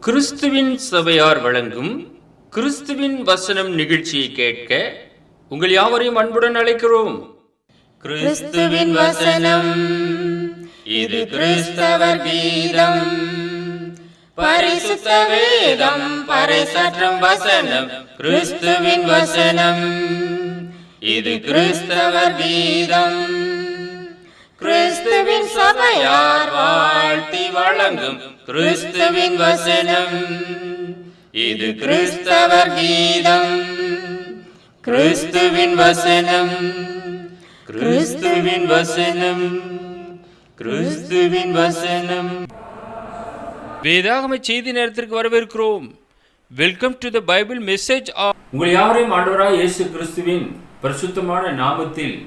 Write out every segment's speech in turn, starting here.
கிறிஸ்துவின் சபையார் வழங்கும் கிறிஸ்துவின் வசனம் நிகழ்ச்சியை கேட்க உங்கள் யாவரையும் அன்புடன் அழைக்கிறோம். கிறிஸ்துவின் வசனம், இது கிறிஸ்தவர் கீதம். பரிசுத்த வேதம் பறைசாற்றும் வசனம், கிறிஸ்துவின் வசனம், இது கிறிஸ்தவர் கீதம். கிறிஸ்துவின் சபையார் வாழ்த்தி வழங்கும் கிறிஸ்துவின் வசனம், இது கிறிஸ்தவர் கீதம். கிறிஸ்துவின் வசனம், கிறிஸ்துவின் வசனம், கிறிஸ்துவின் வசனம். வேதாகம செய்தி நேரத்திற்கு வரவேற்கிறோம். Welcome to the Bible message. உங்கள் யாவரையும் ஆண்டவராய் இயேசு கிறிஸ்துவின் பரிசுத்தமான நாமத்தில்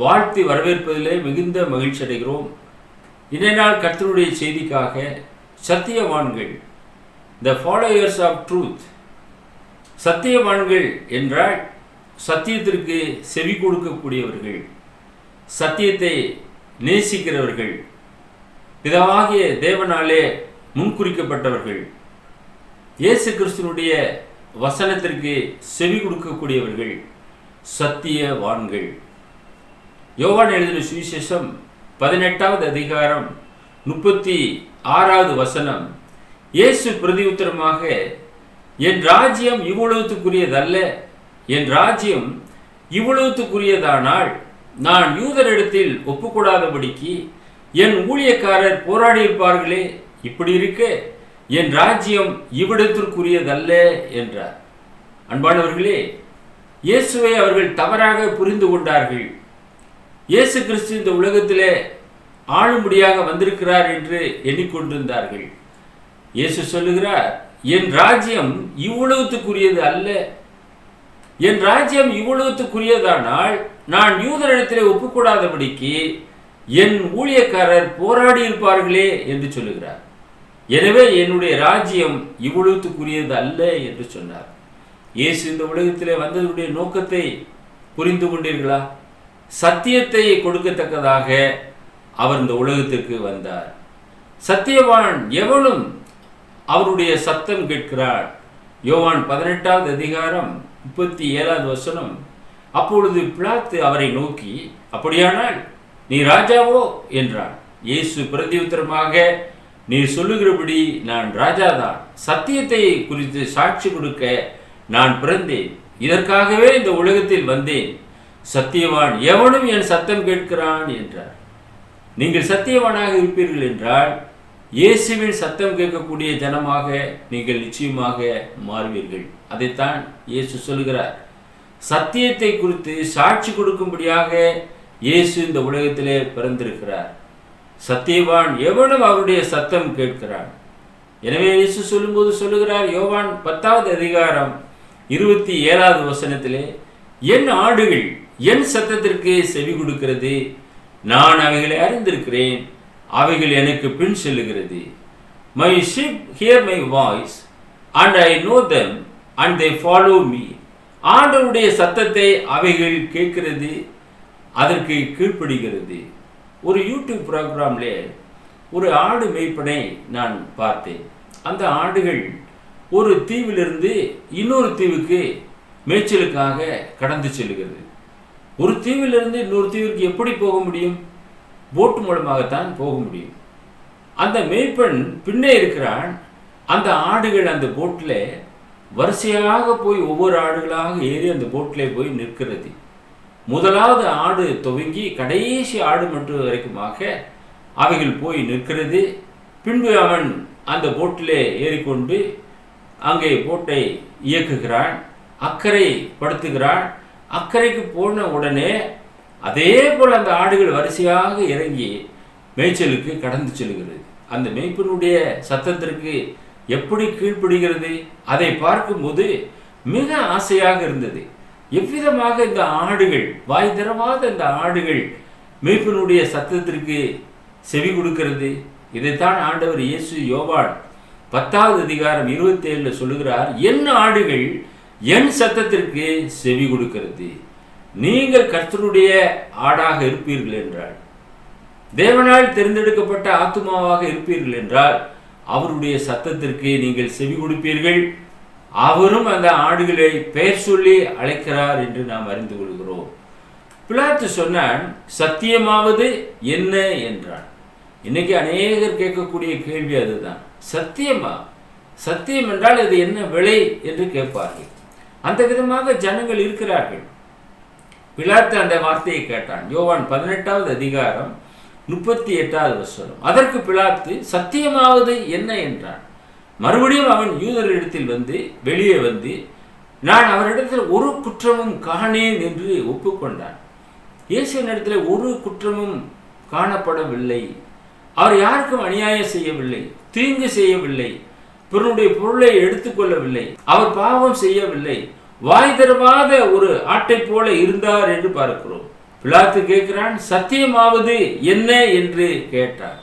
வாழ்த்தி வரவேற்பதிலே மிகுந்த மகிழ்ச்சி அடைகிறோம். இன்றைய நாள் கர்த்தருடைய செய்திக்காக சத்தியவான்கள், த ஃபாலோயர்ஸ் ஆஃப் ட்ரூத். சத்தியவான்கள் என்றால் சத்தியத்திற்கு செவி கொடுக்கக்கூடியவர்கள், சத்தியத்தை நேசிக்கிறவர்கள், பிதாவாகிய தேவனாலே முன்குறிக்கப்பட்டவர்கள், இயேசு கிறிஸ்துனுடைய வசனத்திற்கு செவி கொடுக்கக்கூடியவர்கள் சத்தியவான்கள். யோவான் எழுதின சுவிசேஷம் 18வது அதிகாரம் 36வது வசனம். இயேசு பிரதியுத்தரமாக, என் ராஜ்யம் இவ்வளவுக்குரியதல்ல, என் ராஜ்யம் இவ்வளவுக்குரியதானால் நான் யூதரிடத்தில் ஒப்புக்கூடாதபடிக்கு என் ஊழியக்காரர் போராடியிருப்பார்களே. இப்படி இருக்க என் ராஜ்யம் இவ்விடத்திற்குரியதல்ல என்றார். அன்பானவர்களே, இயேசுவை அவர்கள் தவறாக புரிந்து கொண்டார்கள். இயேசு கிறிஸ்து இந்த உலகத்திலே ஆளும்படியாக வந்திருக்கிறார் என்று எண்ணிக்கொண்டிருந்தார்கள். இயேசு சொல்லுகிறார், என் ராஜ்யம் இவ்வளவுக்குரியது அல்ல, என் ராஜ்யம் இவ்வளவுக்குரியதானால் நான் யூதரிடத்திலே ஒப்புக்கூடாதபடிக்கு என் ஊழியக்காரர் போராடி இருப்பார்களே என்று சொல்லுகிறார். எனவே என்னுடைய ராஜ்யம் இவ்வளவுக்குரியது அல்ல என்று சொன்னார். இயேசு இந்த உலகத்திலே வந்ததுடைய நோக்கத்தை புரிந்து கொண்டீர்களா? சத்தியத்தை கொடுக்கத்தக்கதாக அவர் இந்த உலகத்திற்கு வந்தார். சத்தியவான் எவனும் அவருடைய சத்தம் கேட்கிறார். யோவான் 18வது அதிகாரம் 37வது வசனம். அப்பொழுது பிலாத்து அவரை நோக்கி, அப்படியானால் நீ ராஜாவோ என்றான். இயேசு பிரதியுத்தரமாக, நீர் சொல்லுகிறபடி நான் ராஜாதான். சத்தியத்தை குறித்து சாட்சி கொடுக்க நான் பிறந்தேன், இதற்காகவே இந்த உலகத்தில் வந்தேன். சத்தியவான் எவனும் என் சத்தம் கேட்கிறான் என்றார். நீங்கள் சத்தியவானாக இருப்பீர்கள் என்றால் இயேசுவின் சத்தம் கேட்கக்கூடிய ஜனமாக நீங்கள் நிச்சயமாக மாறுவீர்கள். அதைத்தான் இயேசு சொல்கிறார். சத்தியத்தை குறித்து சாட்சி கொடுக்கும்படியாக இயேசு இந்த உலகத்திலே பிறந்திருக்கிறார். சத்தியவான் எவனும் அவருடைய சத்தம் கேட்கிறான். எனவே இயேசு சொல்லும்போது சொல்லுகிறார், யோவான் 10வது அதிகாரம் 27வது வசனத்திலே, என் ஆடுகள் என் சத்தத்திற்கு செவி கொடுக்கிறது, நான் அவைகளை அறிந்திருக்கிறேன், அவைகள் எனக்கு பின் செல்லுகிறது. My sheep hear my voice and I know them and they follow me. ஆண்டவருடைய சத்தத்தை அவைகள் கேட்கிறது, அதற்கு கீழ்ப்படுகிறது. ஒரு யூடியூப் ப்ரோக்ராம்லே ஒரு ஆடு மேய்ப்பனை நான் பார்த்தேன். அந்த ஆடுகள் ஒரு தீவிலிருந்து இன்னொரு தீவுக்கு மேய்ச்சலுக்காக கடந்து செல்கிறது. ஒரு தீவிலிருந்து இன்னொரு தீவிற்கு எப்படி போக முடியும்? போட் மூலமாகத்தான் போக முடியும். அந்த மேய்ப்பன் பின்னே இருக்கிறான். அந்த ஆடுகள் அந்த போட்டில் வரிசையாக போய் ஒவ்வொரு ஆடுகளாக ஏறி அந்த போட்டிலே போய் நிற்கிறது. முதலாவது ஆடு துவங்கி கடைசி ஆடு மட்டும் வரைக்குமாக அவைகள் போய் நிற்கிறது. பின்பு அவன் அந்த போட்டிலே ஏறிக்கொண்டு அங்கே போட்டை இயக்குகிறான், அக்கறை படுத்துகிறான். அக்கறைக்கு போன உடனே அதே போல் அந்த ஆடுகள் வரிசையாக இறங்கி மேய்ச்சலுக்கு கடந்து செல்கிறது. அந்த மேய்ப்பனுடைய சத்தத்திற்கு எப்படி கீழ்ப்படுகிறது? அதை பார்க்கும்போது மிக ஆசையாக இருந்தது. எவ்விதமாக இந்த ஆடுகள், வாய் திறவாத இந்த ஆடுகள் மேய்ப்பனுடைய சத்தத்திற்கு செவி கொடுக்கிறது? இதைத்தான் ஆண்டவர் இயேசு யோவான் 10வது அதிகாரம் 27 சொல்லுகிறார், என் ஆடுகள் என் சத்தத்திற்கு செவி கொடுக்கிறது. நீங்கள் கர்த்தருடைய ஆடாக இருப்பீர்கள் என்றால், தேவனால் தேர்ந்தெடுக்கப்பட்ட ஆத்துமாவாக இருப்பீர்கள் என்றால், அவருடைய சத்தத்திற்கு நீங்கள் செவி கொடுப்பீர்கள். அவரும் அந்த ஆடுகளை பெயர் சொல்லி அழைக்கிறார் என்று நாம் அறிந்து கொள்கிறோம். பிலாத்து சொன்னான், சத்தியமாவது என்ன என்றான். இன்னைக்கு அநேகர் கேட்கக்கூடிய கேள்வி அதுதான். சத்தியமா? சத்தியம் என்றால் இது என்ன விலை என்று கேட்பார்கள். அந்த விதமாக ஜனங்கள் இருக்கிறார்கள். பிலாத்து அந்த வார்த்தையை கேட்டான். யோவான் 18வது அதிகாரம் 38வது வசனம். அதற்கு பிலாத்து, சத்தியமாவது என்ன என்றான். மறுபடியும் அவன் யூதரிடத்தில் வெளியே வந்து நான் அவரிடத்தில் ஒரு குற்றமும் காணேன் என்று ஒப்புக்கொண்டான். இயேசுவினிடத்தில் ஒரு குற்றமும் காணப்படவில்லை. அவர் யாருக்கும் அநியாயம் செய்யவில்லை, தீங்கு செய்யவில்லை, பிறனுடைய பொருளை எடுத்துக்கொள்ளவில்லை, அவர் பாவம் செய்யவில்லை, வாய் தரவாத ஒரு ஆட்டை போல இருந்தார் என்று பார்க்கிறோம். பிலாத்து கேட்கிறான், சத்தியமாவது என்ன என்று கேட்டார்.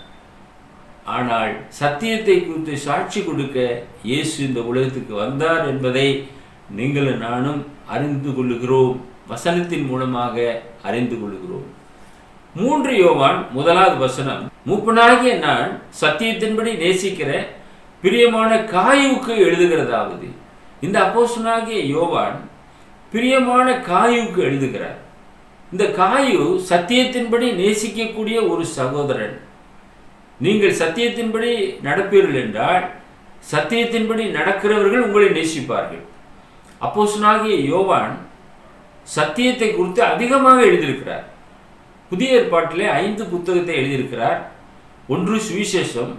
ஆனால் சத்தியத்தை குறித்து சாட்சி கொடுக்க இயேசு இந்த உலகத்துக்கு வந்தார் என்பதை நீங்களும் நானும் அறிந்து கொள்ளுகிறோம். வசனத்தின் மூலமாக அறிந்து கொள்கிறோம். 3 யோவான் 1வது வசனம். மூப்பனாகிய நான் சத்தியத்தின்படி நேசிக்கிற பிரியமான காயுவுக்கு எழுதுகிறதாவது. இந்த அப்போஸ்தலனாகிய யோவான் பிரியமான காயுவுக்கு எழுதுகிறார். இந்த காயு சத்தியத்தின்படி நேசிக்கக்கூடிய ஒரு சகோதரன். நீங்கள் சத்தியத்தின்படி நடப்பீர்கள் என்றால் சத்தியத்தின்படி நடக்கிறவர்கள் உங்களை நேசிப்பார்கள். அப்போஸ்தலனாகிய யோவான் சத்தியத்தை குறித்து அதிகமாக எழுதியிருக்கிறார். புதிய ஏற்பாட்டிலே 5 புத்தகத்தை எழுதியிருக்கிறார். 1 சுவிசேஷம்,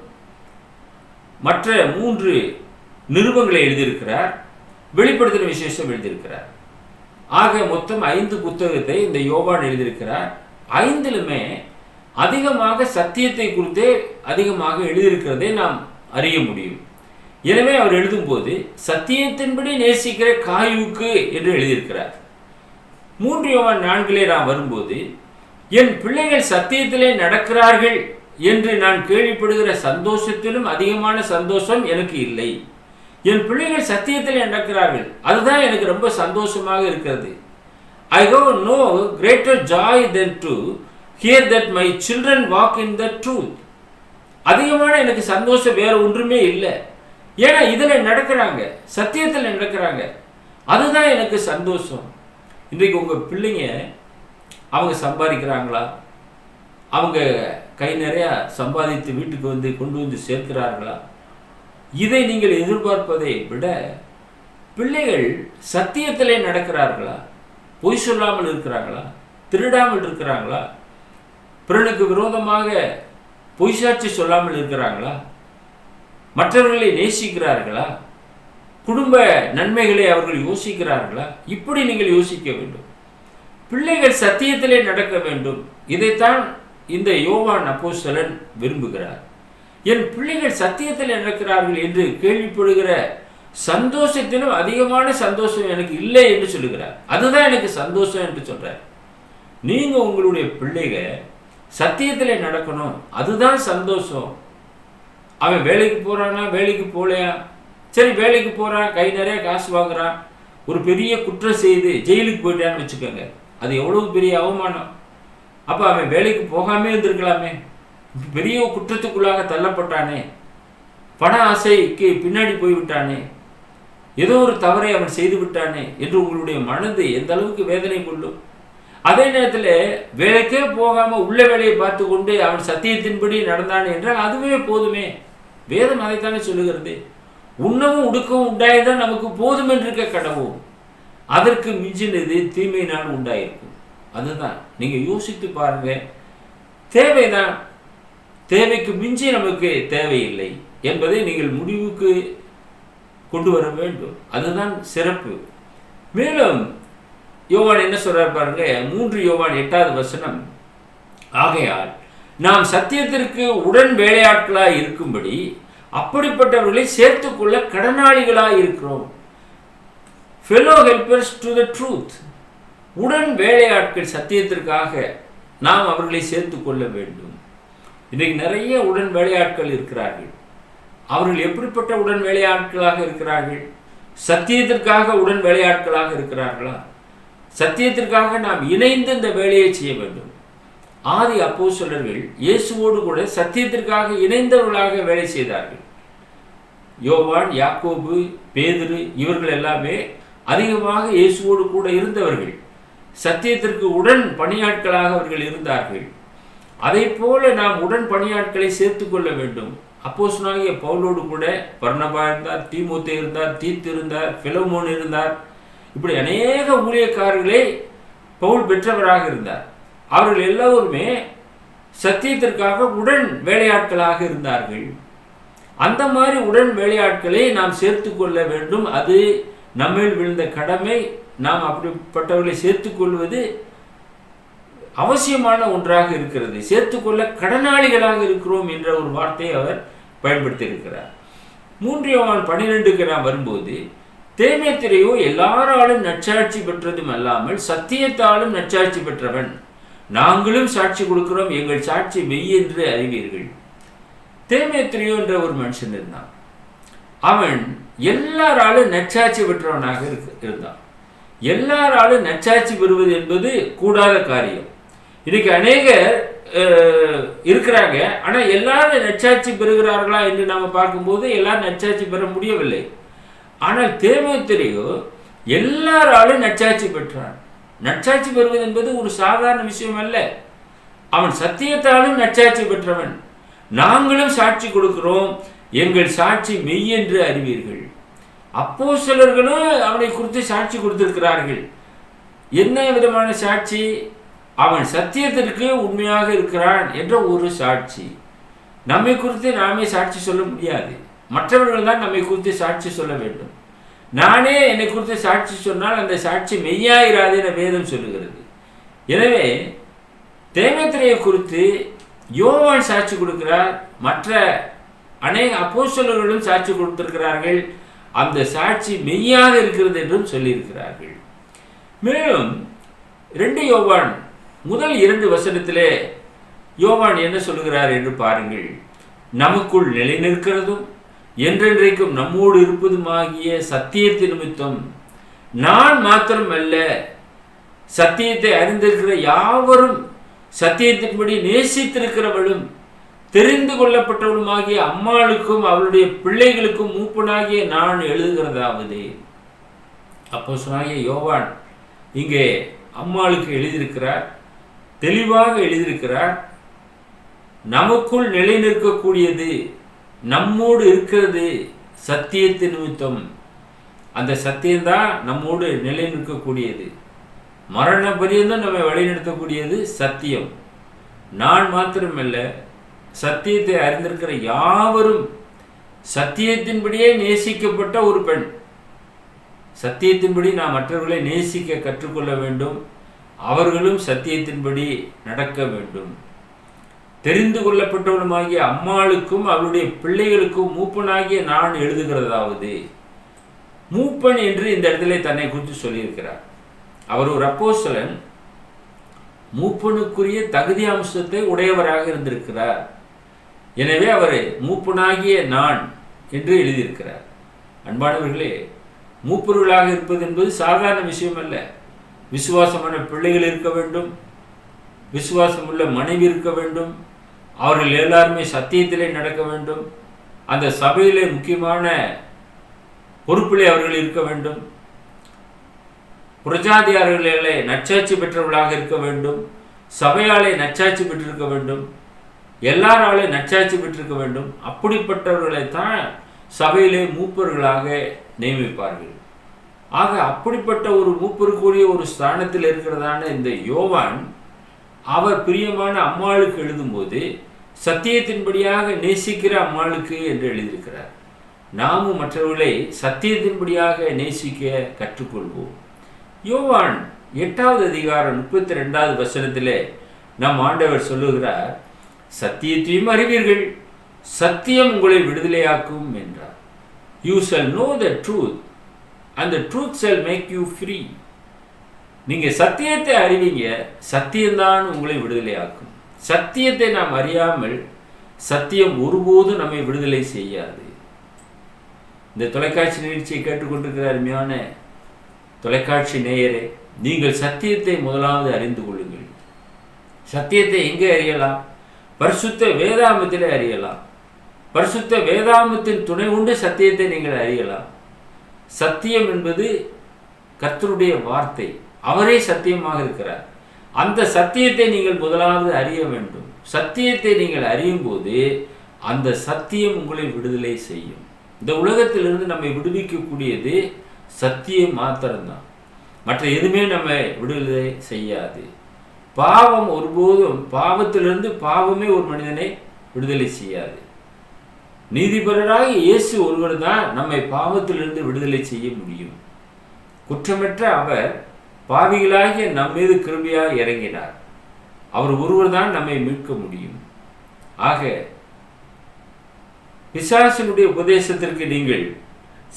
மற்ற 3 நிருபங்களை எழுதியிருக்கிறார், வெளிப்படுத்தின விசேஷம் எழுதியிருக்கிறார். ஆக மொத்தம் 5 புத்தகத்தை இந்த யோவான் எழுதியிருக்கிறார். 5லுமே அதிகமாக சத்தியத்தை குறித்தே அதிகமாக எழுதியிருக்கிறதை நாம் அறிய முடியும். எனவே அவர் எழுதும்போது சத்தியத்தின்படி நேசிக்கிற காயுவுக்கு என்று எழுதியிருக்கிறார். 3 யோவான் 4 நாம் வரும்போது, என் பிள்ளைகள் சத்தியத்திலே நடக்கிறார்கள் என்று நான் கேள்விப்படுகிற சந்தோஷத்திலும் அதிகமான சந்தோஷம் எனக்கு இல்லை. என் பிள்ளைகள் சத்தியத்திலே நடக்கிறார்கள், அதுதான் எனக்கு ரொம்ப சந்தோஷமாக இருக்கிறது. I have no greater joy than to hear that my children walk in the truth. அதிகமான எனக்கு சந்தோஷம் வேற ஒன்றுமே இல்லை. ஏன்னா இதில் நடக்கிறாங்க, சத்தியத்தில் நடக்கிறாங்க, அதுதான் எனக்கு சந்தோஷம். இன்றைக்கு உங்கள் பிள்ளைங்க அவங்க சம்பாதிக்கிறாங்களா, அவங்க கை நிறையா சம்பாதித்து வீட்டுக்கு கொண்டு வந்து சேர்க்கிறார்களா, இதை நீங்கள் எதிர்பார்ப்பதை விட பிள்ளைகள் சத்தியத்திலே நடக்கிறார்களா, பொய் சொல்லாமல் இருக்கிறாங்களா, திருடாமல் இருக்கிறாங்களா, பிறனுக்கு விரோதமாக பொய் சாட்சி சொல்லாமல் இருக்கிறாங்களா, மற்றவர்களை நேசிக்கிறார்களா, குடும்ப நன்மைகளை அவர்கள் யோசிக்கிறார்களா, இப்படி நீங்கள் யோசிக்க வேண்டும். பிள்ளைகள் சத்தியத்திலே நடக்க வேண்டும். இதைத்தான் இந்த யோவான் அப்போஸ்தலன் விரும்புகிறார். என் பிள்ளைகள் சத்தியத்தில் நடக்கிறார்கள் என்று கேள்விப்படுகிற சந்தோஷத்திலும் அதிகமான சந்தோஷம் எனக்கு இல்லை என்று சொல்லுகிறார். அதுதான் எனக்கு சந்தோஷம் என்று சொல்றார். நீங்க உங்களுடைய பிள்ளைகள் சத்தியத்தில் நடக்கணும், அதுதான் சந்தோஷம். அவன் வேலைக்கு போறானா, வேலைக்கு போலையா, சரி வேலைக்கு போறான், கை நிறைய காசு வாங்குறான், ஒரு பெரிய குற்றம் செய்து ஜெயிலுக்கு போயிட்டான்னு வச்சுக்கோங்க, அது எவ்வளவு பெரிய அவமானம். அப்ப அவன் வேலைக்கு போகாமே இருந்திருக்கலாமே, பெரிய குற்றத்துக்குள்ளாக தள்ளப்பட்டானே, பண ஆசைக்கு பின்னாடி போய்விட்டானே, ஏதோ ஒரு தவறை அவன் செய்து விட்டானே என்று உங்களுடைய மனது எந்த அளவுக்கு வேதனை கொள்ளும். அதே நேரத்தில் வேலைக்கே போகாம உள்ள வேலையை பார்த்து கொண்டு அவன் சத்தியத்தின்படி நடந்தான் என்றால் அதுவே போதுமே. வேதம் அதைத்தானே சொல்லுகிறது. உண்ணவும் உடுக்கவும் உண்டாயதான் நமக்கு போதும் என்று இருக்க கடவும், அதற்கு மிஞ்சினது தீமையினால் உண்டாயிருக்கும். அதுதான் நீங்க யோசித்து பாருங்க. தேவைதான், தேவைக்கு மிஞ்சி நமக்கு தேவையில்லை என்பதை நீங்கள் முடிவுக்கு கொண்டு வர வேண்டும். அதுதான் சிறப்பு. மேலும் யோவான் என்ன சொல்றார் பாருங்க, 3 யோவான் 8வது வசனம். ஆகையால் நாம் சத்தியத்திற்கு உடன் வேலையாட்களாய் இருக்கும்படி அப்படிப்பட்டவர்களை சேர்த்துக்கொள்ள கடனாளிகளாய் இருக்கிறோம். Fellow helpers to the truth. உடன் வேலையாட்கள், சத்தியத்திற்காக நாம் அவர்களை சேர்த்து கொள்ள வேண்டும். இன்றைக்கு நிறைய உடன் வேலையாட்கள் இருக்கிறார்கள். அவர்கள் எப்படிப்பட்ட உடன் வேலையாட்களாக இருக்கிறார்கள்? சத்தியத்திற்காக உடன் வேலையாட்களாக இருக்கிறார்களா? சத்தியத்திற்காக நாம் இணைந்து இந்த வேலையை செய்ய வேண்டும். ஆதி அப்போஸ்தலர்கள் இயேசுவோடு கூட சத்தியத்திற்காக இணைந்தவர்களாக வேலை செய்தார்கள். யோவான், யாக்கோபு, பேதுரு இவர்கள் எல்லாமே அதிகமாக இயேசுவோடு கூட இருந்தவர்கள். சத்தியத்திற்கு உடன் பணியாட்களாக அவர்கள் இருந்தார்கள். அதை போல நாம் உடன் பணியாட்களை சேர்த்து கொள்ள வேண்டும். அப்போஸ்தலனாகிய பவுலோடு கூட பர்னபா இருந்தார், தீமோத்தேயு இருந்தார், தீத்து இருந்தார், பிலமோன் இருந்தார். இப்படி அநேக ஊழியக்காரர்களே பவுல் பெற்றவராக இருந்தார். அவர்கள் எல்லோருமே சத்தியத்திற்காக உடன் வேலையாட்களாக இருந்தார்கள். அந்த மாதிரி உடன் வேலையாட்களை நாம் சேர்த்து கொள்ள வேண்டும். அது நம்மில் விழுந்த கடமை. நாம் அப்படிப்பட்டவர்களை சேர்த்துக்கொள்வது அவசியமான ஒன்றாக இருக்கிறது. சேர்த்துக்கொள்ள கடனாளிகளாக இருக்கிறோம் என்ற ஒரு வார்த்தையை அவர் பயன்படுத்தி இருக்கிறார். 3 யோவான் 12க்கு நாம் வரும்போது, தேமேத்திரையோ எல்லாராலும் நற்சாட்சி பெற்றதும் அல்லாமல் சத்தியத்தாலும் நற்சாட்சி பெற்றவன். நாங்களும் சாட்சி கொடுக்கிறோம், எங்கள் சாட்சி மெய் என்று அறிவீர்கள். தேமேத்திரையோ என்ற ஒரு மனுஷன் இருந்தான். அவன் எல்லாராலும் நற்சாட்சி பெற்றவனாக இருந்தான். எல்லாராலும் நற்சாட்சி பெறுவது என்பது கூடாத காரியம். இன்னைக்கு அநேகர் இருக்கிறாங்க, ஆனால் எல்லாரும் நற்சாட்சி பெறுகிறார்களா என்று நாம் பார்க்கும்போது எல்லாரும் நற்சாட்சி பெற முடியவில்லை. ஆனால் தேமேத்திரையோ எல்லாராலும் நற்சாட்சி பெற்றான். நற்சாட்சி பெறுவது என்பது ஒரு சாதாரண விஷயம் அல்ல. அவன் சத்தியத்தாலும் நற்சாட்சி பெற்றவன். நாங்களும் சாட்சி கொடுக்கிறோம், எங்கள் சாட்சி மெய் என்று அறிவீர்கள். அப்போஸ்தலர்களும் அவனை குறித்து சாட்சி கொடுத்திருக்கிறார்கள். என்ன விதமான சாட்சி? அவன் சத்தியத்திற்கு உண்மையாக இருக்கிறான் என்ற ஒரு சாட்சி. நம்மை குறித்து நாமே சாட்சி சொல்ல முடியாது. மற்றவர்கள் தான் நம்மை குறித்து சாட்சி சொல்ல வேண்டும். நானே என்னை குறித்து சாட்சி சொன்னால் அந்த சாட்சி மெய்யாயிராது என வேதம் சொல்லுகிறது. எனவே தேமேத்திரையை குறித்து யோவான் சாட்சி கொடுக்கிறார், மற்ற அநேக அப்போஸ்தலர்களும் சாட்சி கொடுத்திருக்கிறார்கள். அந்த சாட்சி மெய்யாக இருக்கிறது என்றும் சொல்லியிருக்கிறார்கள். மேலும் 2 யோவான் முதல் 2 வசனத்திலே யோவான் என்ன சொல்லுகிறார் என்று பாருங்கள். நமக்குள் நிலை நிற்கிறதும் என்றென்றைக்கும் நம்மோடு இருப்பதுமாகிய சத்தியத்தின் நிமித்தம் நான் மாத்திரமல்ல, சத்தியத்தை அறிந்திருக்கிற யாவரும் சத்தியத்தின்படி நேசித்திருக்கிறவளும் தெரிந்து கொள்ளப்பட்டவளுமாகிய அம்மாளுக்கும் அவளுடைய பிள்ளைகளுக்கும் மூப்பனாகிய நான் எழுதுகிறதாவது. அப்போஸ்தலனாகிய யோவான் இங்கே அம்மாளுக்கு எழுதியிருக்கிறார், தெளிவாக எழுதியிருக்கிறார். நமக்குள் நிலை நிற்கக்கூடியது, நம்மோடு இருக்கிறது சத்தியத்தின் நிமித்தம். அந்த சத்தியம்தான் நம்மோடு நிலை நிற்கக்கூடியது. மரண பரியந்தம் நம்மை வழிநடத்தக்கூடியது சத்தியம். நான் மாத்திரமல்ல, சத்தியத்தை அறிந்திருக்கிற யாவரும் சத்தியத்தின்படியே நேசிக்கப்பட்ட ஒரு பெண். சத்தியத்தின்படி நாம் மற்றவர்களை நேசிக்க கற்றுக்கொள்ள வேண்டும். அவர்களும் சத்தியத்தின்படி நடக்க வேண்டும். தெரிந்து கொள்ளப்பட்டவளுமாகிய அம்மாளுக்கும் அவளுடைய பிள்ளைகளுக்கும் மூப்பனாகிய நான் எழுதுகிறதாவது. மூப்பன் என்று இந்த இடத்துல தன்னை குறித்து சொல்லியிருக்கிறார். அவர் ஒரு அப்போஸ்தலன், மூப்பனுக்குரிய தகுதி அம்சத்தை உடையவராக இருந்திருக்கிறார். எனவே அவர் மூப்பனாகிய நான் என்று எழுதியிருக்கிறார். அன்பானவர்களே, மூப்பர்களாக இருப்பது என்பது சாதாரண விஷயம் அல்ல. விசுவாசமான பிள்ளைகள் இருக்க வேண்டும், விசுவாசம் உள்ள மனைவி இருக்க வேண்டும், அவர்கள் எல்லாருமே சத்தியத்திலே நடக்க வேண்டும், அந்த சபையிலே முக்கியமான பொறுப்பிலே அவர்கள் இருக்க வேண்டும், புரஜாதியார்களே நற்சாட்சி பெற்றவர்களாக இருக்க வேண்டும், சபையாலே நற்சாட்சி பெற்றிருக்க வேண்டும், எல்லாராலே நற்சாட்சி பெற்றிருக்க வேண்டும். அப்படிப்பட்டவர்களைத்தான் சபையிலே மூப்பர்களாக நியமிப்பார்கள். ஆக அப்படிப்பட்ட ஒரு மூப்பருக்குரிய ஒரு ஸ்தானத்தில் இருக்கிறதான இந்த யோவான், அவர் பிரியமான அம்மாளுக்கு எழுதும்போது சத்தியத்தின்படியாக நேசிக்கிற அம்மாளுக்கு என்று எழுதியிருக்கிறார். நாமும் மற்றவர்களை சத்தியத்தின்படியாக நேசிக்க கற்றுக்கொள்வோம். யோவான் 8வது அதிகாரம் 32வது வசனத்திலே நம் ஆண்டவர் சொல்லுகிறார், சத்தியத்தையும் அறிவீர்கள், சத்தியம் உங்களை விடுதலையாக்கும் என்றார். You shall know the truth and the truth shall make you free. நீங்க சத்தியத்தை அறிவீங்க, சத்தியம்தான் உங்களை விடுதலையாக்கும். சத்தியத்தை நாம் அறியாமல் சத்தியம் ஒருபோதும் நம்மை விடுதலை செய்யாது. இந்த தொலைக்காட்சி நிகழ்ச்சியை கேட்டுக்கொண்டிருக்கிற அருமையான தொலைக்காட்சி நேயரே, நீங்கள் சத்தியத்தை முதலாவது அறிந்து கொள்ளுங்கள். சத்தியத்தை எங்கே அறியலாம்? பரிசுத்த வேதாகமத்திலே அறியலாம். பரிசுத்த வேதாகமத்தின் துணை கொண்டு சத்தியத்தை நீங்கள் அறியலாம். சத்தியம் என்பது கர்த்தருடைய வார்த்தை, அவரே சத்தியமாக இருக்கிறார். அந்த சத்தியத்தை நீங்கள் முதலாவது அறிய வேண்டும். சத்தியத்தை நீங்கள் அறியும் போது அந்த சத்தியம் உங்களை விடுதலை செய்யும். இந்த உலகத்திலிருந்து நம்மை விடுவிக்கக்கூடியது சத்தியம் மாத்திரம்தான், மற்ற எதுவுமே நம்மை விடுதலை செய்யாது. பாவம் ஒருபோதும், பாவத்திலிருந்து பாவமே ஒரு மனிதனை விடுதலை செய்யாது. நீதிபரராக இயேசு ஒருவர் தான் நம்மை பாவத்திலிருந்து விடுதலை செய்ய முடியும். குற்றமற்ற அவர் பாவிகளாகிய நம் மீது கிருபையாக இறங்கினார். அவர் ஒருவர் தான் நம்மை மீட்க முடியும். ஆக பிசாசினுடைய உபதேசத்திற்கு நீங்கள்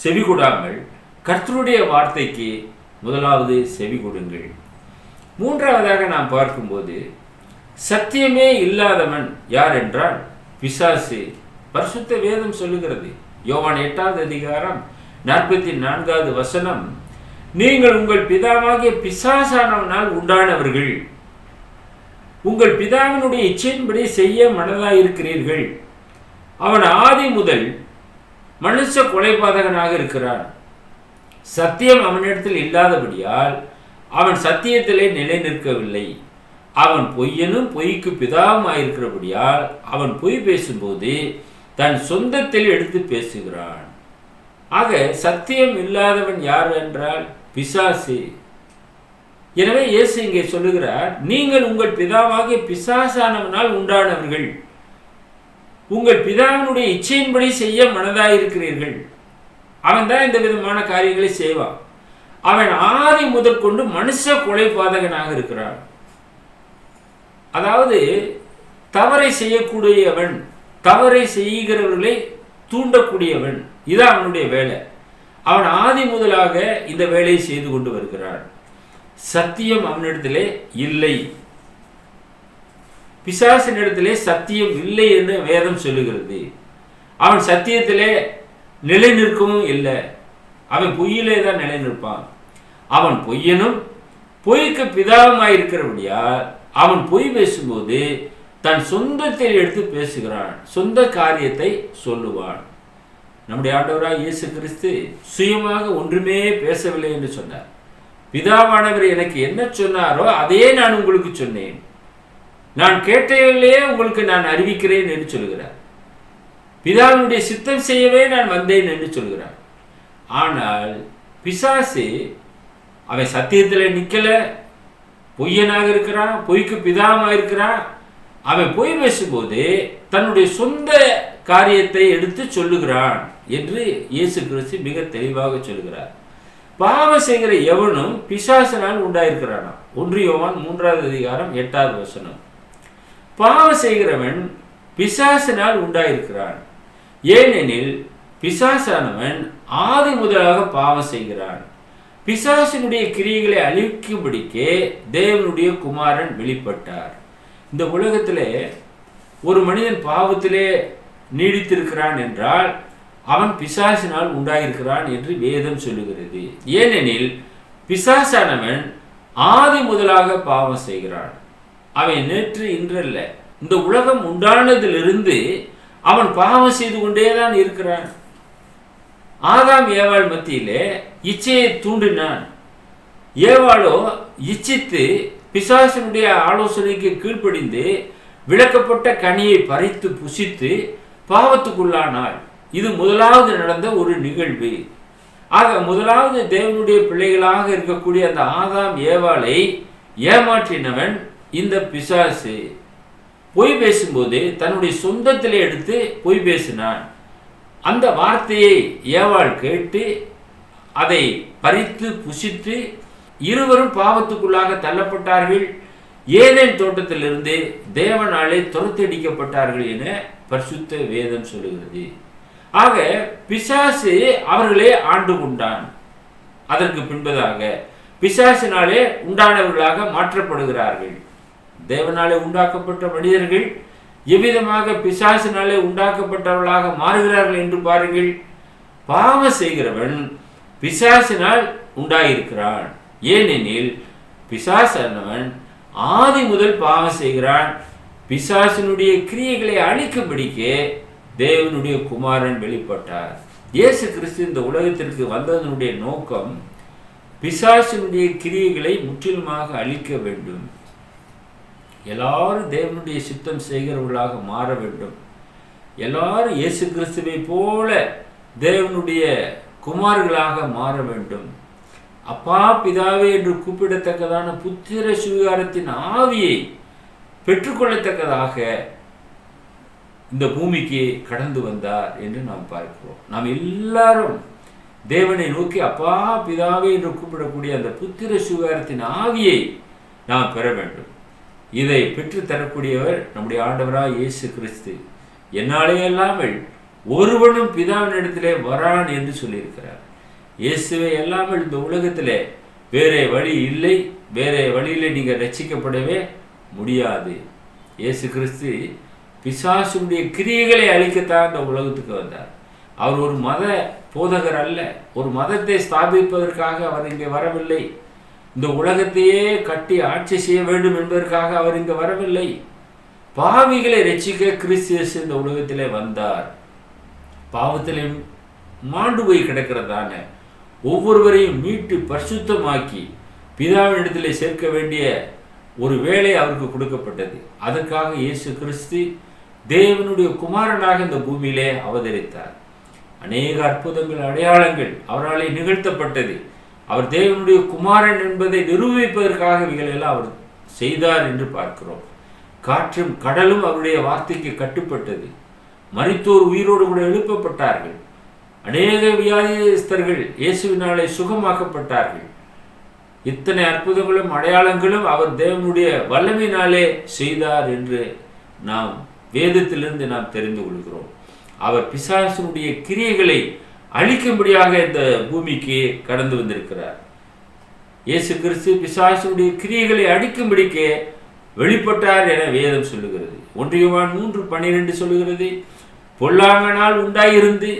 செவி கொடாமல் கர்த்தருடைய வார்த்தைக்கு முதலாவது செவி கொடுங்கள். மூன்றாவதாக நாம் பார்க்கும்போது சத்தியமே இல்லாதவன் யார் என்றால் பிசாசு. பரிசுத்த வேதம் சொல்லுகிறது, யோவான் 8வது அதிகாரம் 44வது வசனம், நீங்கள் உங்கள் பிதாவாகிய பிசாசானவனால் உண்டானவர்கள், உங்கள் பிதாவினுடைய இச்சையின்படி செய்ய மனதாயிருக்கிறீர்கள். அவன் ஆதி முதல் மனுஷ கொலைபாதகனாக இருக்கிறான். சத்தியம் அவனிடத்தில் இல்லாதபடியால் அவன் சத்தியத்திலே நிலை நிற்கவில்லை. அவன் பொய்யனும் பொய்க்கு பிதாவுமாயிருக்கிறபடியால் அவன் பொய் பேசும்போது தன் சொந்தத்தில் எடுத்து பேசுகிறான். ஆக சத்தியம் இல்லாதவன் யார் என்றால் பிசாசு. எனவே இயேசு இங்கே சொல்லுகிறார், நீங்கள் உங்கள் பிதாவாகிய பிசாசானவனால் உண்டானவர்கள், உங்கள் பிதாவினுடைய இச்சையின்படி செய்ய மனதாயிருக்கிறீர்கள். அவன் தான் இந்த விதமான காரியங்களை செய்வான். அவன் ஆதி முதற்கொண்டு மனுஷ கொலைபாதகனாக இருக்கிறான். அதாவது தவறை செய்யக்கூடியவன், தவறை செய்கிறவர்களை தூண்டக்கூடியவன், இதான் அவனுடைய வேலை. அவன் ஆதி முதலாக இந்த வேலையை செய்து கொண்டு வருகிறான். சத்தியம் அவனிடத்திலே இல்லை. பிசாசினிடத்திலே சத்தியம் இல்லை என்று வேதம் சொல்லுகிறது. அவன் சத்தியத்திலே நிலை நிற்கவும் இல்லை. அவன் பொய்யிலே தான் நிலை நிற்பான். அவன் பொய்யனும் பொய்க்கு பிதாவுமாயிருக்கிறபடியா அவன் பொய் பேசும்போது தன் சொந்தத்தில் எடுத்து பேசுகிறான், சொந்த காரியத்தை சொல்லுவான். நம்முடைய ஆண்டவராக இயேசு கிறிஸ்து சுயமாக ஒன்றுமே பேசவில்லை என்று சொன்னார். பிதாவானவர் எனக்கு என்ன சொன்னாரோ அதையே நான் உங்களுக்கு சொன்னேன், நான் கேட்டதிலேயே உங்களுக்கு நான் அறிவிக்கிறேன் என்று சொல்கிறார். பிதாவினுடைய சித்தம் செய்யவே நான் வந்தேன் என்று சொல்கிறார். ஆனால் பிசாசு அவன் சத்தியத்தில் நிற்கல, பொய்யனாக இருக்கிறான், பொய்க்கு பிதாவாக இருக்கிறான். அவன் பொய் பேசும்போது தன்னுடைய சொந்த காரியத்தை எடுத்து சொல்லுகிறான் என்று இயேசு கிறிஸ்து மிக தெளிவாக சொல்லுகிறார். பாவம் செய்கிற எவனும் பிசாசினால் உண்டாயிருக்கிறானா. 1 யோவான் 3வது அதிகாரம் 8வது வசனம். பாவம் செய்கிறவன் பிசாசினால் உண்டாயிருக்கிறான், ஏனெனில் பிசாசானவன் ஆதி முதலாக பாவம் செய்கிறான். பிசாசினுடைய கிரியைகளை அழிக்கும்படிக்கே தேவனுடைய குமாரன் வெளிப்பட்டார். இந்த உலகத்திலே ஒரு மனிதன் பாவத்திலே நீடித்திருக்கிறான் என்றால் அவன் பிசாசினால் உண்டாயிருக்கிறான் என்று வேதம் சொல்லுகிறது. ஏனெனில் பிசாசானவன் ஆதி முதலாக பாவம் செய்கிறான். அவன் நேற்று இன்றல்ல, இந்த உலகம் உண்டானதிலிருந்து அவன் பாவம் செய்து கொண்டேதான் இருக்கிறான். ஆதாம் ஏவாள் மத்தியிலே இச்சையை தூண்டினான். ஏவாளோ இச்சித்து பிசாசினுடைய ஆலோசனைக்கு கீழ்ப்படிந்து விளக்கப்பட்ட கனியை பறித்து புசித்து பாவத்துக்குள்ளானாள். இது முதலாவது நடந்த ஒரு நிகழ்வு. ஆக முதலாவது தேவனுடைய பிள்ளைகளாக இருக்கக்கூடிய அந்த ஆதாம் ஏவாளை ஏமாற்றினவன் இந்த பிசாசு. பொய் பேசும்போது தன்னுடைய சொந்தத்திலே எடுத்து பொய் பேசினான். அந்த வார்த்தையை ஏவாள் கேட்டு அதை பறித்து புசித்து இருவரும் பாவத்துக்குள்ளாக தள்ளப்பட்டார்கள். ஏதேன் தோட்டத்திலிருந்து தேவனாலே துரத்தடிக்கப்பட்டார்கள் என பரிசுத்த வேதம் சொல்லுகிறது. ஆக பிசாசு அவர்களே ஆண்டு கொண்டான். அதற்கு பின்பதாக பிசாசினாலே உண்டானவர்களாக மாற்றப்படுகிறார்கள். தேவனாலே உண்டாக்கப்பட்ட மனிதர்கள் எவ்விதமாக பிசாசினாலே உண்டாக்கப்பட்டவர்களாக மாறுகிறார்கள் என்று பாருங்கள். பாவம் செய்கிறவன் பிசாசினால் உண்டாயிருக்கிறான், ஏனெனில் பிசாசானவன் ஆதி முதல் பாவம் செய்கிறான். பிசாசினுடைய கிரியைகளை அழிக்கும்படிக்கே தேவனுடைய குமாரன் வெளிப்பட்டார். இயேசு கிறிஸ்து இந்த உலகத்திற்கு வந்ததனுடைய நோக்கம் பிசாசினுடைய கிரியைகளை முற்றிலுமாக அழிக்க வேண்டும். எல்லாரும் தேவனுடைய சித்தம் செய்கிறவர்களாக மாற வேண்டும். எல்லாரும் இயேசு கிறிஸ்துவை போல தேவனுடைய குமார்களாக மாற வேண்டும். அப்பா பிதாவே என்று கூப்பிடத்தக்கதான புத்திர சுவிகாரத்தின் ஆவியை பெற்றுக்கொள்ளத்தக்கதாக இந்த பூமிக்கு கடந்து வந்தார் என்று நாம் பார்க்கிறோம். நாம் எல்லாரும் தேவனை நோக்கி அப்பா பிதாவே என்று கூப்பிடக்கூடிய அந்த புத்திர சுவிகாரத்தின் ஆவியை நாம் பெற வேண்டும். இதை பெற்று தரக்கூடியவர் நம்முடைய ஆண்டவராய் இயேசு கிறிஸ்து. என்னாலே அல்லாமல் ஒருவனும் பிதாவினிடத்திலே வரான் என்று சொல்லியிருக்கிறார். இயேசுவை அல்லாமல் இந்த உலகத்திலே வேறே வழி இல்லை. வேறே வழியிலே நீங்கள் ரட்சிக்கப்படவே முடியாது. இயேசு கிறிஸ்து பிசாசுடைய கிரியைகளை அழிக்கத்தான் இந்த உலகத்துக்கு வந்தார். அவர் ஒரு மத போதகர் அல்ல. ஒரு மதத்தை ஸ்தாபிப்பதற்காக அவர் இங்கே வரவில்லை. இந்த உலகத்தையே கட்டி ஆட்சி செய்ய வேண்டும் என்பதற்காக அவர் இங்கே வரவில்லை. பாவிகளை ரட்சிக்க கிறிஸ்து இந்த உலகத்திலே வந்தார். பாவத்திலே மாண்டு போய் கிடக்கிறதான ஒவ்வொருவரையும் மீட்டு பரிசுத்தமாக்கி பிதாவினிடத்திலே சேர்க்க வேண்டிய ஒரு வேலை அவருக்கு கொடுக்கப்பட்டது. அதற்காக இயேசு கிறிஸ்து தேவனுடைய குமாரனாக இந்த பூமியிலே அவதரித்தார். அநேக அற்புதங்கள் அடையாளங்கள் அவராலே நிகழ்த்தப்பட்டது. அவர் தேவனுடைய குமாரன் என்பதை நிரூபிப்பதற்காக இவைகளெல்லாம் அவர் செய்தார் என்று பார்க்கிறோம். காற்றும் கடலும் அவருடைய வார்த்தைக்கு கட்டுப்பட்டது. மரித்தோர் உயிரோடு கூட எழுப்பப்பட்டார்கள். அநேக வியாதிஸ்தர்கள் இயேசுவினாலே சுகமாக்கப்பட்டார்கள். இத்தனை அற்புதங்களும் அடையாளங்களும் அவர் தேவனுடைய வல்லமையினாலே செய்தார் என்று நாம் வேதத்திலிருந்து நாம் தெரிந்து கொள்கிறோம். அவர் பிசாசினுடைய கிரியைகளை அழிக்கும்படியாக இந்த பூமிக்கு கடந்து வந்திருக்கிறார். இயேசு கிறிஸ்து பிசாசினுடைய கிரியைகளை அழிக்கும்படிக்கு வெளிப்பட்டார் என வேதம் சொல்லுகிறது. 1 யோவான் 3:12 சொல்லுகிறது, பொல்லாங்கனால் உண்டாயிருந்து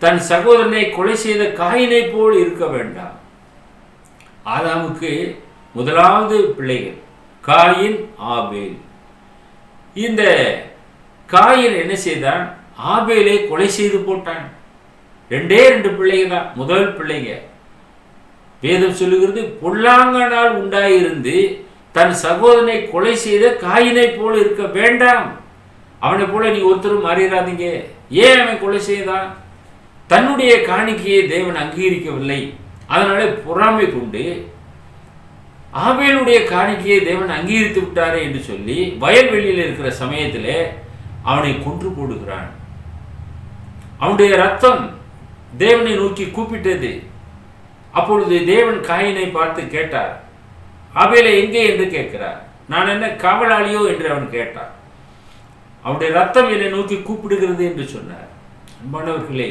தன் சகோதரனை கொலை செய்த காயினை போல் இருக்க வேண்டாம். ஆதாமுக்கு முதலாவது பிள்ளைகள் காயின், ஆபேல். இந்த காயின் என்ன செய்தான்? ஆபேலை கொலை செய்து போட்டான். 2 பிள்ளைகள் தான், முதல் பிள்ளைங்க. வேதம் சொல்லுகிறது, பொல்லாங்கனால் உண்டாயிருந்து தன் சகோதரனை கொலை செய்த காயினை போல இருக்க வேண்டாம். அவனை போல நீ ஒருத்தரும் மாறிடாதீங்க. ஏன் அவன் கொலை செய்தான்? தன்னுடைய காணிக்கையை தேவன் அங்கீகரிக்கவில்லை. அதனால பொறாமை கொண்டு ஆபேலுடைய காணிக்கையை தேவன் அங்கீகரித்து விட்டாரே என்று சொல்லி வயல்வெளியில் இருக்கிற சமயத்தில் அவனை கொன்று போடுகிறான். அவனுடைய ரத்தம் தேவனை நோக்கி கூப்பிட்டது. அப்பொழுது தேவன் காயினை பார்த்து கேட்டார், ஆபேலை எங்கே என்று கேட்கிறார். நான் என்ன காவலாளியோ என்று அவன் கேட்டான். அவனுடைய ரத்தம் என்னை நோக்கி கூப்பிடுகிறது என்று சொன்னார். அன்பானவர்களே,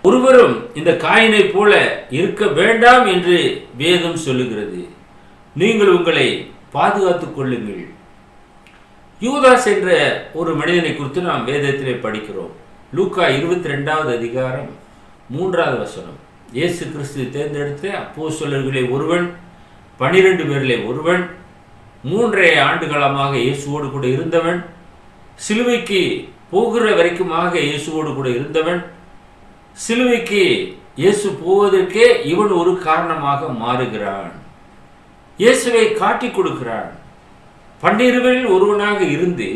ஒருவரும் இந்த காயினை போல இருக்க வேண்டாம் என்று வேதம் சொல்லுகிறது. நீங்கள் உங்களை பாதுகாத்துக் கொள்ளுங்கள். யூதாஸ் என்ற ஒரு மனிதனை குறித்து நாம் வேதத்திலே படிக்கிறோம். லூக்கா 22வது அதிகாரம் 3வது வசனம். இயேசு கிறிஸ்து தேர்ந்தெடுத்த அப்போஸ்தலர்களிலே ஒருவன், 12 பேரிலே ஒருவன், 3.5 ஆண்டுகாலமாக இயேசுவோடு கூட இருந்தவன், சிலுவைக்கு போகிற வரைக்குமாக இயேசுவோடு கூட இருந்தவன், சிலுவைக்கு இயேசு போவதற்கே இவன் ஒரு காரணமாக மாறுகிறான். இயேசுவை காட்டி கொடுக்கிறான். 12 ஒருவனாக இருந்து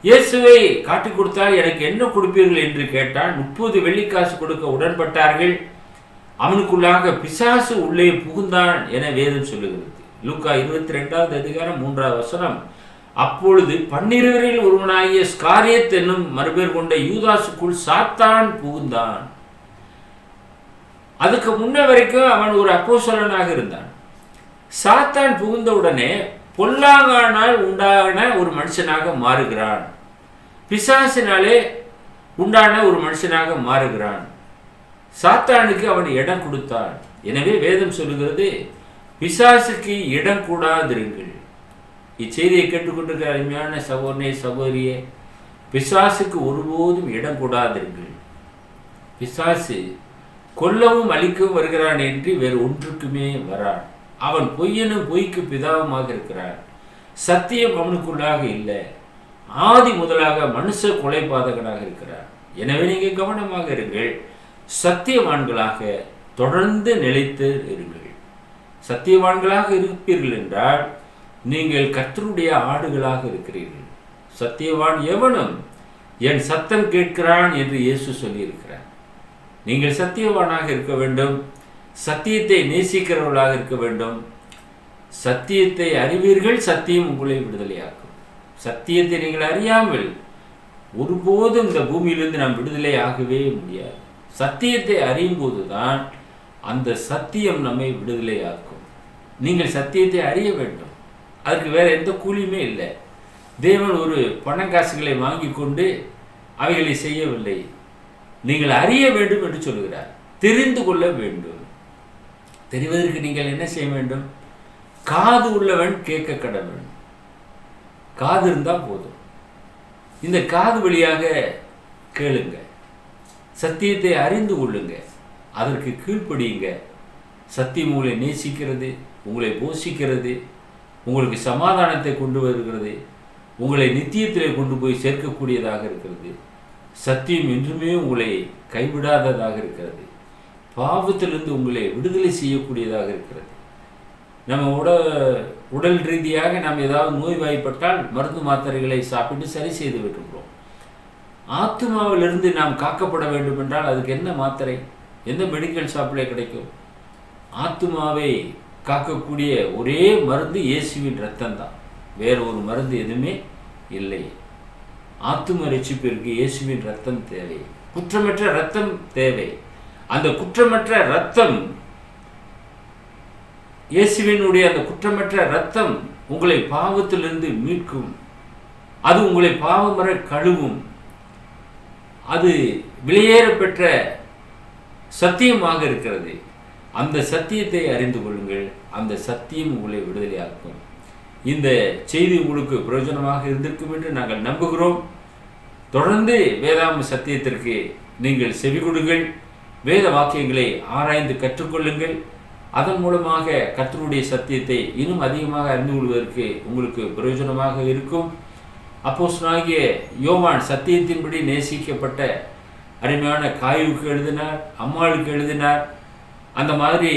இயேசுவை காட்டி கொடுத்தால் எனக்கு என்ன கொடுப்பீர்கள் என்று கேட்டான். 30 வெள்ளிக்காசு கொடுக்க உடன்பட்டார்கள். அவனுக்குள்ளாக பிசாசு உள்ளே புகுந்தான் என வேதம் சொல்லுகிறது. லூக்கா 22வது அதிகாரம் 3வது வசனம். அப்பொழுது 12 ஒருவனாகிய ஸ்காரியத் என்னும் மறுபேர் கொண்ட யூதாசுக்குள் சாத்தான் புகுந்தான். அதுக்கு முன்ன வரைக்கும் அவன் ஒரு அப்போஸ்தலனாக இருந்தான். சாத்தான் புகுந்தவுடனே பொல்லாங்கானால் உண்டான ஒரு மனுஷனாக மாறுகிறான். பிசாசினாலே உண்டான ஒரு மனுஷனாக மாறுகிறான். சாத்தானுக்கு அவன் இடம் கொடுத்தான். எனவே வேதம் சொல்லுகிறது, பிசாசுக்கு இடம் கூடாதிருங்கள். இச்செய்தியை கேட்டுக்கொண்டிருக்கிற அருமையான சகோதரனே, சகோதரியே, பிசாசுக்கு ஒருபோதும் இடம் கூடாதிருங்கள். பிசாசு கொல்லவும் அழிக்கவும் வருகிறான் என்று வேறு ஒன்றுக்குமே வரான். அவன் பொய்யனும் பொய்க்கு பிதாவுமாக இருக்கிறான். சத்தியம் அவனுக்குள்ளாக இல்லை. ஆதி முதலாக மனுஷ கொலைபாதகனாக இருக்கிறார். எனவே நீங்கள் கவனமாக இருங்கள், சத்தியவான்களாக தொடர்ந்து நிலைத்து இருங்கள். சத்தியவான்களாக இருப்பீர்கள் என்றால் நீங்கள் கர்த்தருடைய ஆடுகளாக இருக்கிறீர்கள். சத்தியவான் எவனும் என் சத்தம் கேட்கிறான் என்று இயேசு சொல்லியிருக்கிறார். நீங்கள் சத்தியவானாக இருக்க வேண்டும், சத்தியத்தை நேசிக்கிறவர்களாக இருக்க வேண்டும். சத்தியத்தை அறிவீர்கள், சத்தியம் உங்களை விடுதலையாக்கும். சத்தியத்தை நீங்கள் அறியாமல் ஒருபோதும் இந்த பூமியிலிருந்து நாம் விடுதலை ஆகவே முடியாது. சத்தியத்தை அறியும் போதுதான் அந்த சத்தியம் நம்மை விடுதலையாக்கும். நீங்கள் சத்தியத்தை அறிய வேண்டும், அதற்கு வேற எந்த கூலியுமே இல்லை. தேவன் ஒரு பணக்காசுகளை வாங்கி கொண்டு அவைகளை செய்யவில்லை. நீங்கள் அறிய வேண்டும் என்று சொல்கிறார், தெரிந்து கொள்ள வேண்டும். தெரிவதற்கு நீங்கள் என்ன செய்ய வேண்டும்? காது உள்ளவன் கேட்க கடவன். காது இருந்தால் போதும். இந்த காது வழியாக கேளுங்க, சத்தியத்தை அறிந்து கொள்ளுங்க, அதற்கு கீழ்ப்படியுங்க. சத்தியம் உங்களை நேசிக்கிறது, உங்களை போஷிக்கிறது, உங்களுக்கு சமாதானத்தை கொண்டு வருகிறது, உங்களை நித்தியத்திலே கொண்டு போய் சேர்க்கக்கூடியதாக இருக்கிறது. சத்தியம் என்றுமே உங்களை கைவிடாததாக இருக்கிறது. பாவத்திலிருந்து உங்களை விடுதலை செய்யக்கூடியதாக இருக்கிறது. நம்ம உடல் ரீதியாக நாம் ஏதாவது நோய்வாய்ப்பட்டால் மருந்து மாத்திரைகளை சாப்பிட்டு சரி செய்து விட்டுக்கிறோம். ஆத்மாவிலிருந்து நாம் காக்கப்பட வேண்டும் என்றால் அதுக்கு என்ன மாத்திரை, எந்த மெடிக்கல் ஷாப்பிலே கிடைக்கும்? ஆத்மாவை காக்கக்கூடிய ஒரே மருந்து இயேசுவின் ரத்தம் தான், வேற ஒரு மருந்து எதுவுமே இல்லை. ஆத்தும ரட்சிப்பிற்கு இயேசுவின் ரத்தம் தேவை, குற்றமற்ற ரத்தம் தேவை. அந்த குற்றமற்ற ரத்தம், இயேசுவினுடைய அந்த குற்றமற்ற ரத்தம் உங்களை பாவத்திலிருந்து மீட்கும். அது உங்களை பாவமற கழுவும். அது விலையேற பெற்ற சத்தியமாக இருக்கிறது. அந்த சத்தியத்தை அறிந்து கொள்ளுங்கள், அந்த சத்தியம் உங்களை விடுதலையாக்கும். இந்த செய்தி உங்களுக்கு பிரயோஜனமாக இருந்திருக்கும் என்று நாங்கள் நம்புகிறோம். தொடர்ந்து வேதாம சத்தியத்திற்கு நீங்கள் செவி கொடுங்கள், வேத வாக்கியங்களை ஆராய்ந்து கற்றுக்கொள்ளுங்கள். அதன் மூலமாக கர்த்தருடைய சத்தியத்தை இன்னும் அதிகமாக அறிந்து கொள்வதற்கு உங்களுக்கு பிரயோஜனமாக இருக்கும். அப்போஸ்தலனாகிய யோவான் சத்தியத்தின்படி நேசிக்கப்பட்ட அருமையான காயுவுக்கு எழுதினார், அம்மாளுக்கு எழுதினார். அந்த மாதிரி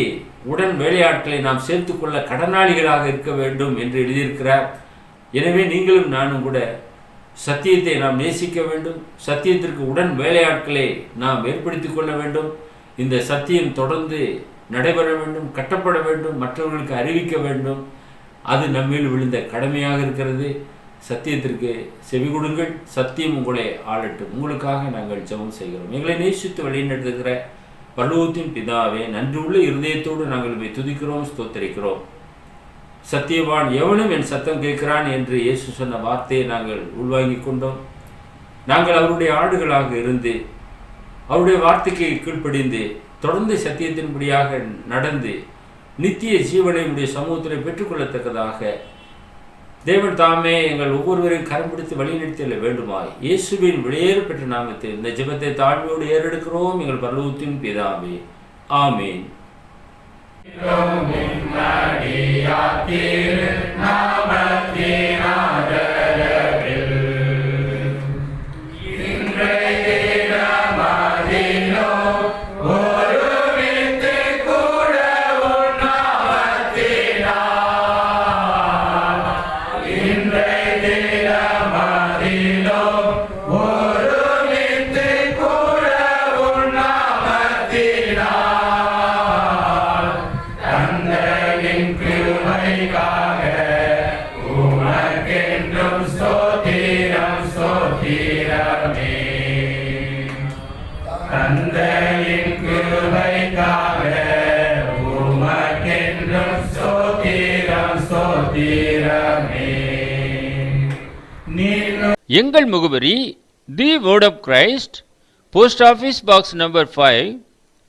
உடன் வேலையாட்களை நாம் சேர்த்துக்கொள்ள கடனாளிகளாக இருக்க வேண்டும் என்று எழுதியிருக்கிறார். எனவே நீங்களும் நானும் கூட சத்தியத்தை நாம் நேசிக்க வேண்டும், சத்தியத்திற்கு உடன் வேலையாட்களை நாம் ஏற்படுத்தி கொள்ள வேண்டும். இந்த சத்தியம் தொடர்ந்து நடைபெற வேண்டும், கட்டப்பட வேண்டும், மற்றவர்களுக்கு அறிவிக்க வேண்டும். அது நம்மில் விழுந்த கடமையாக இருக்கிறது. சத்தியத்திற்கு செவி கொடுங்கள், சத்தியம் உங்களை ஆளட்டும். உங்களுக்காக நாங்கள் ஜெபம் செய்கிறோம். எங்களை நேசித்து வழிநடத்துகிற பரலோகத்தின் பிதாவே, நன்றி உள்ள இருதயத்தோடு நாங்கள் இவை துதிக்கிறோம், ஸ்தோத்தரிக்கிறோம். சத்தியவான் எவனும் என் சத்தம் கேட்கிறான் என்று இயேசு சொன்ன வார்த்தையை நாங்கள் உள்வாங்கி கொண்டோம். நாங்கள் அவருடைய ஆடுகளாக இருந்து அவருடைய வார்த்தைக்கு கீழ்ப்படிந்து தொடர்ந்து சத்தியத்தின்படியாக நடந்து நித்திய ஜீவனை உடைய சமூகத்தில் பெற்றுக்கொள்ளத்தக்கதாக தேவன் தாமே எங்கள் ஒவ்வொருவரையும் கரம் பிடித்து வழிநடத்த வேண்டுமாய் இயேசுவின் வெளியேற பெற்ற நாமத்தில் இந்த ஜெபத்தை தாழ்மையோடு ஏறெடுக்கிறோம் எங்கள் பரலோகத்தின் பிதாவே, ஆமேன். எங்கள் முகவரி the word of Christ, post office box number 5,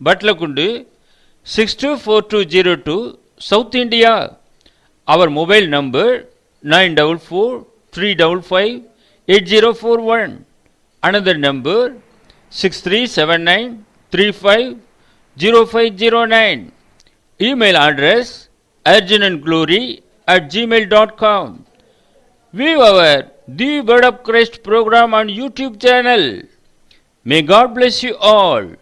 Batlagundu 624202, south India. அவர் mobile number 9443558041. Another number 6379350509. Email address urgentandglory@gmail.com. View our The Word of Christ program on YouTube channel. May God bless you all.